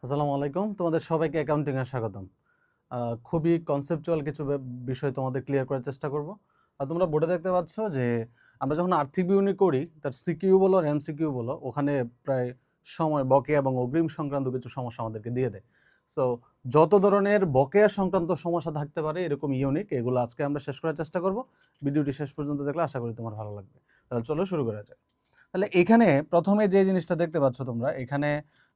আসসালামু আলাইকুম। তোমাদের সবাইকে অ্যাকাউন্টিংয়ে স্বাগতম। খুবই কনসেপচুয়াল কিছু বিষয় তোমাদের ক্লিয়ার করার চেষ্টা করব। তোমরা বোর্ডে দেখতে পাচ্ছ যে আমরা যখন আর্থিক বিবরণী করি তার সিকিউ বলো আর এমসিকিউ বলো, ওখানে প্রায় সময় বকেয়া এবং অগ্রিম সংক্রান্ত কিছু সমস্যা আমাদেরকে দিয়ে দেয়। সো যত ধরনের বকেয়া সংক্রান্ত সমস্যা থাকতে পারে এরকম ইউনিক, এগুলো আজকে আমরা শেষ করার চেষ্টা করব। ভিডিওটি শেষ পর্যন্ত দেখলে আশা করি তোমার ভালো লাগবে। তাহলে চলো শুরু করা যাক। তাহলে এখানে প্রথমে যে জিনিসটা দেখতে পাচ্ছ তোমরা, এখানে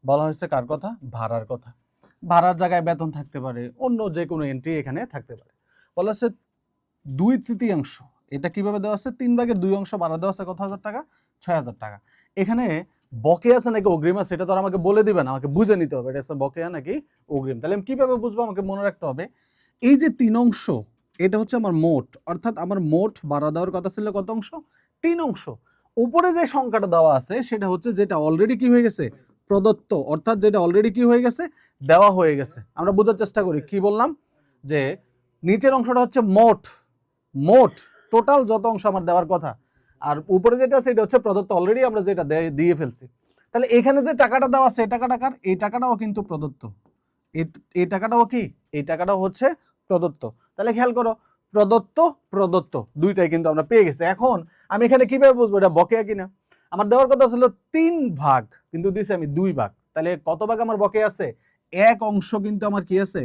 বলা হয়েছে কার কথা? ভাড়ার কথা। ভাড়ার জায়গায় বেতন থাকতে পারে, অন্য যে কোনো এন্ট্রি এখানে থাকতে পারে। বলা হচ্ছে 2/3, এটা কিভাবে দেওয়া আছে? 3/2 ভাড়া দেওয়া আছে কত হাজার টাকা? 6,000 টাকা। এখানে বকেয়া আছে নাকি অগ্রিম আছে এটা তো আর আমাকে বলে দিবে না, আমাকে বুঝে নিতে হবে এটা আছে বকেয়া নাকি অগ্রিম। তাহলে আমি কিভাবে বুঝবো? আমাকে মনে রাখতে হবে এই যে 3 অংশ, এটা হচ্ছে আমার মোট, অর্থাৎ আমার মোট ভাড়া দেওয়ার কথা ছিল কত অংশ? 3 অংশ। উপরে যে সংখ্যাটা দেওয়া আছে সেটা হচ্ছে যেটা অলরেডি কি হয়ে গেছে? প্রদত্ত, অর্থাৎ যেটা অলরেডি কি হয়ে গেছে? দেওয়া হয়ে গেছে। আমরা বোঝার চেষ্টা করি, কি বললাম? যে নিচের অংশটা হচ্ছে মোট, মোট টোটাল যত অংশ আমার দেওয়ার কথা, আর উপরে যেটা আছে এটা হচ্ছে প্রদত্ত, অলরেডি আমরা যেটা দিয়ে ফেলছি। তাহলে এখানে যে টাকাটা দেওয়া আছে এই টাকাটা কার? এই টাকাটাও কিন্তু প্রদত্ত। এই টাকাটাও কি? এই টাকাটাও হচ্ছে প্রদত্ত। তাহলে খেয়াল করো, প্রদত্ত প্রদত্ত দুইটাই কিন্তু আমরা পেয়ে গেছি। এখন আমি এখানে কিভাবে বুঝবো এটা বকেয়া কিনা? আমার দেওয়ার কথা ছিল 3 ভাগ, কিন্তু দিছি আমি 2 ভাগ। তাহলে কত ভাগ আমার বকেয়া আছে? এক অংশ কিন্তু আমার কি আছে?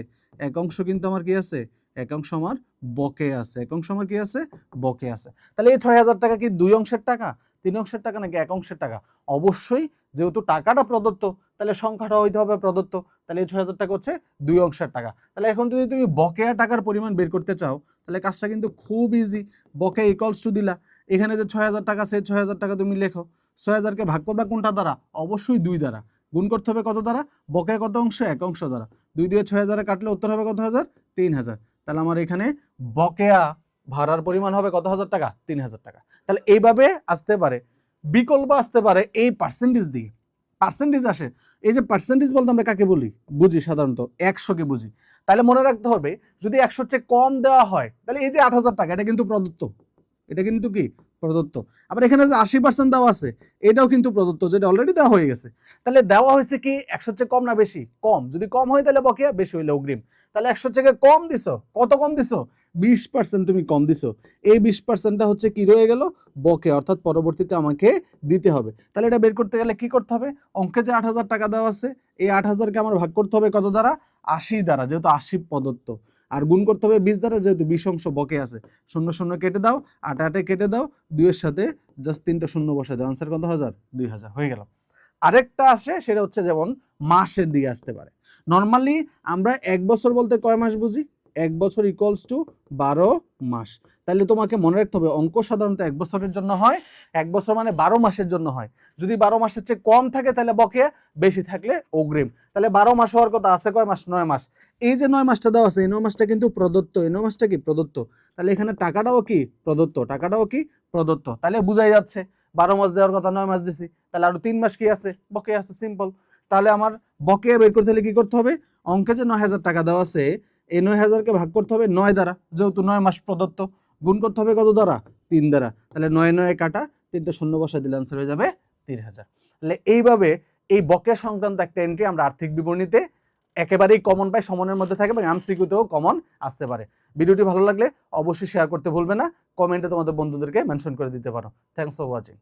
এক অংশ কিন্তু আমার কি আছে? এক অংশ আমার বকেয়া আছে। এক অংশ আমার কি আছে? বকেয়া আছে। তাহলে এই 6,000 টাকা কি 2 অংশের টাকা, 3 অংশের টাকা নাকি 1 অংশের টাকা? অবশ্যই, যেহেতু টাকাটা প্রদত্ত তাহলে সংখ্যাটা হইতে হবে প্রদত্ত। তাহলে এই 6,000 টাকা হচ্ছে 2 অংশের টাকা। তাহলে এখন যদি তুমি বকেয়া টাকার পরিমাণ বের করতে চাও তাহলে কাজটা কিন্তু খুব ইজি। বকেয়া ইকুয়ালস টু দিলা, এখানে যে 6,000 টাকা সেই 6,000 টাকা তুমি লেখো। 6,000কে ভাগ করবা কোনটা দ্বারা? অবশ্যই 2 দ্বারা। গুণ করতে হবে কত দ্বারা? বকেয়া কত অংশ? 1 অংশ দ্বারা। 2 দিয়ে 6,000 কাটলে উত্তর হবে কত হাজার? 3,000। তাহলে আমার এখানে বকেয়া ভাড়ার পরিমাণ হবে কত হাজার টাকা? 3,000 টাকা। তাহলে এইভাবে আসতে পারে, বিকল্প আসতে পারে এই পার্সেন্টেজ দিয়ে। পার্সেন্টেজ আসে, এই যে পার্সেন্টেজ বলতে আমরা কাকে বলি? বুঝি সাধারণত 100কে বুঝি। তাহলে মনে রাখতে হবে যদি 100 চেয়ে কম দেওয়া হয় তাহলে এই যে 8,000 টাকা এটা কিন্তু প্রদত্ত, এটা কিন্তু কি? প্রদত্ত। আবার এখানে যে 80% দেওয়া আছে এটাও কিন্তু প্রদত্ত, যেটা অলরেডি দেওয়া হয়ে গেছে। তাহলে দেওয়া হয়েছে কি 100 চেয়ে কম না বেশি? কম। যদি কম হয় তাহলে বকেয়া, বেশি হইলে অগ্রিম। তাহলে 100 থেকে কম দিছো, কত কম দিছো? 20% তুমি কম দিছো। এই 20%টা হচ্ছে কি রয়ে গেল? বকেয়া, অর্থাৎ পরবর্তীতে আমাকে দিতে হবে। তাহলে এটা বের করতে গেলে কি করতে হবে? অঙ্কে যে 8,000 টাকা দেওয়া আছে এই 8,000কে আমার ভাগ করতে হবে কত দ্বারা? 80 দ্বারা, যেহেতু 80 প্রদত্ত। আর গুণ করতে হবে 20 দ্বারা, যেহেতু 20 অংশ বকেয়া আছে। শূন্য শূন্য কেটে দাও, 8 8 কেটে দাও, 2 এর সাথে জাস্ট 3টা শূন্য বসাই দাও, আনসার কত হাজার? 2,000 হয়ে গেল। আরেকটা আসে, সেটা হচ্ছে যেমন মাসের দিকে আসতে পারে। নর্মালি আমরা 1 বছর বলতে কয় মাস বুঝি? 1 বছর ইকুয়ালস টু 12 মাস। তাহলে তোমাকে মনে রাখতে হবে অঙ্ক সাধারণত 1 বছরের জন্য হয়, 1 বছর মানে 12 মাসের জন্য হয়। যদি 12 মাসের চেয়ে কম থাকে তাহলে বকেয়া, বেশি থাকলে অগ্রিম। তাহলে 12 মাস হওয়ার কথা আছে কয় মাস? 9 মাস। এই যে 9 মাসটা দেওয়া আছে এই 9 মাসটা কিন্তু প্রদত্ত, এই 9 মাসটা কি? প্রদত্ত। তাহলে এখানে টাকাটাও কি? প্রদত্ত, টাকাটাও কি? প্রদত্ত। তাহলে বুঝাই যাচ্ছে 12 মাস দেওয়ার কথা 9 মাস দিছি, তাহলে আরো 3 মাস কি আছে? বকেয়া আছে, সিম্পল। তাহলে আমার বকেয়া বের করতে হলে কি করতে হবে? অঙ্কে যে 9,000 টাকা দেওয়া আছে এই 9,000কে ভাগ করতে হবে 9 দ্বারা, যেহেতু 9 মাস প্রদত্ত। গুণ করতে হবে কত দ্বারা? 3 দ্বারা। তাহলে 9 9 কাটা, 3টা শূন্য বসায় দিলে আনসার হয়ে যাবে 3,000। তাহলে এইভাবে এই বকেয়া সংক্রান্ত একটা এন্ট্রি আমরা আর্থিক বিবরণীতে একেবারেই কমন পাই, সমানের মধ্যে থাকে এবং এমসিকিউতেও কমন আসতে পারে। ভিডিওটি ভালো লাগলে অবশ্যই শেয়ার করতে ভুলবে না, কমেন্টে তোমাদের বন্ধুদেরকে মেনশন করে দিতে পারো। Thanks for watching.